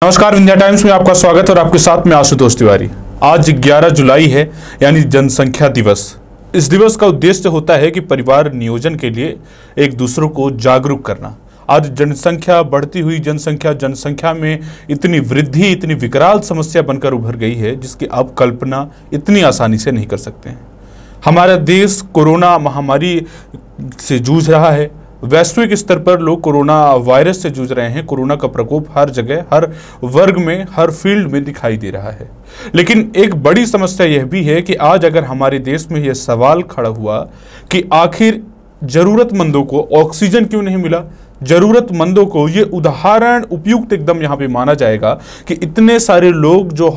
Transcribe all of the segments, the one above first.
नमस्कार, विंध्या टाइम्स में आपका स्वागत और आपके साथ में आशुतोष तिवारी। आज 11 जुलाई है, यानी जनसंख्या दिवस। इस दिवस का उद्देश्य होता है कि परिवार नियोजन के लिए एक दूसरों को जागरूक करना। आज जनसंख्या बढ़ती हुई जनसंख्या में इतनी वृद्धि, इतनी विकराल समस्या बनकर उभर गई है जिसकी आप कल्पना इतनी आसानी से नहीं कर सकते हैं। हमारा देश कोरोना महामारी से जूझ रहा है। वैश्विक स्तर पर लोग कोरोना वायरस से जूझ रहे हैं। कोरोना का प्रकोप हर जगह, हर वर्ग में, हर फील्ड में दिखाई दे रहा है। लेकिन एक बड़ी समस्या यह भी है कि आज अगर हमारे देश में यह सवाल खड़ा हुआ कि आखिर जरूरतमंदों को ऑक्सीजन क्यों नहीं मिला, जरूरतमंदों को, ये उदाहरण उपयुक्त एकदम यहाँ पे माना जाएगा कि इतने सारे लोग जो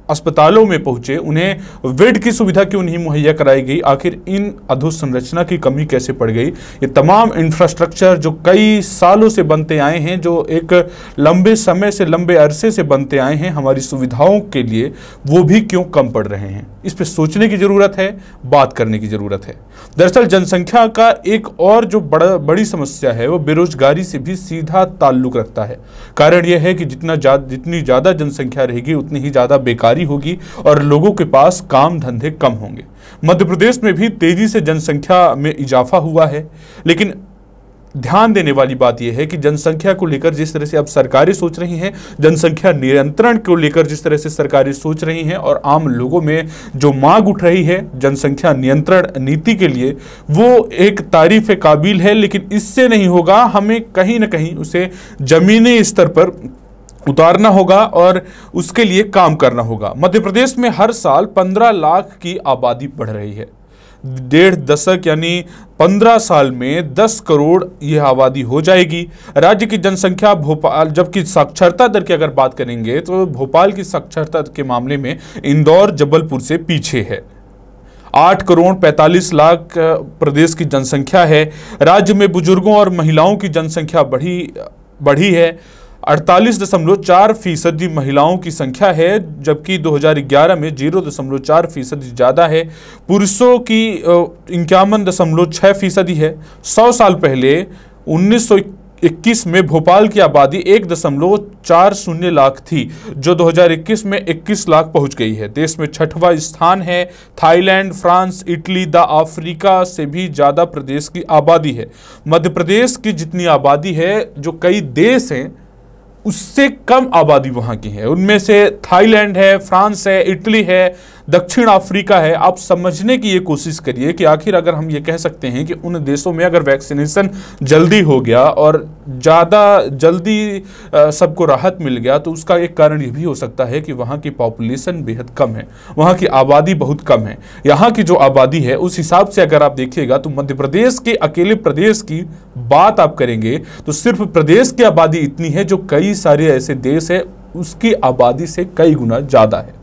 अस्पतालों में पहुंचे, उन्हें बेड की सुविधा क्यों नहीं मुहैया कराई गई, आखिर इन अधोसंरचना की कमी कैसे पड़ गई। ये तमाम इंफ्रास्ट्रक्चर जो कई सालों से बनते आए हैं, जो एक लंबे समय से, लंबे अरसे से बनते आए हैं हमारी सुविधाओं के लिए, वो भी क्यों कम पड़ रहे हैं। इस पर सोचने की जरूरत है, बात करने की जरूरत है। दरअसल जनसंख्या का एक और जो बड़ी समस्या है वो बेरोजगारी से भी सीधा ताल्लुक रखता है। कारण यह है कि जितनी ज्यादा जनसंख्या रहेगी उतनी ही ज्यादा बेकारी होगी और लोगों के पास काम धंधे कम होंगे। मध्य प्रदेश में भी तेजी से जनसंख्या में इजाफा हुआ है, लेकिन ध्यान देने वाली बात यह है कि जनसंख्या को लेकर जिस तरह से अब सरकारें सोच रही हैं, जनसंख्या नियंत्रण को लेकर जिस तरह से सरकारें सोच रही हैं और आम लोगों में जो मांग उठ रही है जनसंख्या नियंत्रण नीति के लिए, वो एक तारीफ काबिल है। लेकिन इससे नहीं होगा, हमें कहीं ना कहीं उसे जमीनी स्तर पर उतारना होगा और उसके लिए काम करना होगा। मध्य प्रदेश में हर साल 15 लाख की आबादी बढ़ रही है। 1.5 दशक यानी 15 साल में 10 करोड़ यह आबादी हो जाएगी। राज्य की जनसंख्या भोपाल, जबकि साक्षरता दर की अगर बात करेंगे तो भोपाल की साक्षरता के मामले में इंदौर जबलपुर से पीछे है। 8 करोड़ 45 लाख प्रदेश की जनसंख्या है। राज्य में बुजुर्गों और महिलाओं की जनसंख्या बढ़ी है। 48.4% महिलाओं की संख्या है, जबकि 2011 में 0.4% ज्यादा है। पुरुषों की 51.6% है। 100 साल पहले 1921 में भोपाल की आबादी 1.40 लाख थी, जो 2021 में 21 लाख पहुंच गई है। देश में 6वां स्थान है। Thailand, France, Italy, the Africa से भी ज्यादा प्रदेश की आबादी है। मध्य प्रदेश की जितनी आबादी है, जो कई देश हैं उससे कम आबादी वहां की है। उनमें से थाईलैंड है, फ्रांस है, इटली है, दक्षिण अफ्रीका है। आप समझने की ये कोशिश करिए कि आखिर अगर हम ये कह सकते हैं कि उन देशों में अगर वैक्सीनेशन जल्दी हो गया और ज़्यादा जल्दी सबको राहत मिल गया, तो उसका एक कारण ये भी हो सकता है कि वहाँ की पॉपुलेशन बेहद कम है, वहाँ की आबादी बहुत कम है। यहाँ की जो आबादी है उस हिसाब से अगर आप देखिएगा तो मध्य प्रदेश के अकेले प्रदेश की बात आप करेंगे तो सिर्फ प्रदेश की आबादी इतनी है जो कई सारे ऐसे देश है उसकी आबादी से कई गुना ज़्यादा है।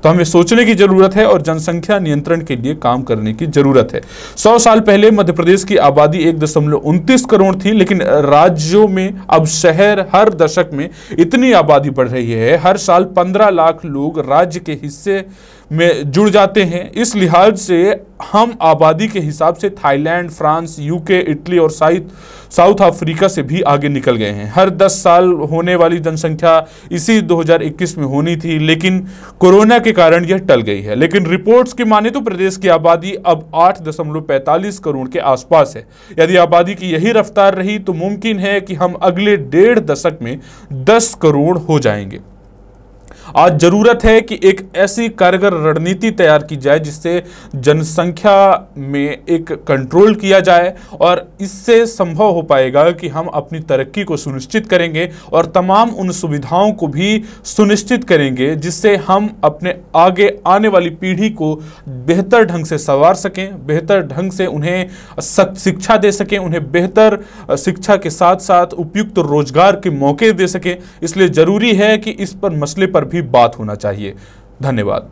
तो हमें सोचने की जरूरत है और जनसंख्या नियंत्रण के लिए काम करने की जरूरत है। 100 साल पहले मध्य प्रदेश की आबादी 1.29 करोड़ थी, लेकिन राज्यों में अब शहर हर दशक में इतनी आबादी बढ़ रही है। हर साल 15 लाख लोग राज्य के हिस्से में जुड़ जाते हैं। इस लिहाज से हम आबादी के हिसाब से थाईलैंड, फ्रांस, यूके, इटली और साउथ अफ्रीका से भी आगे निकल गए हैं। हर 10 साल होने वाली जनसंख्या इसी 2021 में होनी थी, लेकिन कोरोना के कारण यह टल गई है। लेकिन रिपोर्ट्स की माने तो प्रदेश की आबादी अब 8.45 करोड़ के आसपास है। यदि आबादी की यही रफ्तार रही तो मुमकिन है कि हम अगले 1.5 दशक में 10 करोड़ हो जाएंगे। आज जरूरत है कि एक ऐसी कारगर रणनीति तैयार की जाए जिससे जनसंख्या में एक कंट्रोल किया जाए और इससे संभव हो पाएगा कि हम अपनी तरक्की को सुनिश्चित करेंगे और तमाम उन सुविधाओं को भी सुनिश्चित करेंगे जिससे हम अपने आगे आने वाली पीढ़ी को बेहतर ढंग से संवार सकें, बेहतर ढंग से उन्हें शिक्षा दे सकें, उन्हें बेहतर शिक्षा के साथ साथ उपयुक्त रोजगार के मौके दे सकें। इसलिए जरूरी है कि इस पर मसले पर भी बात होना चाहिए। धन्यवाद।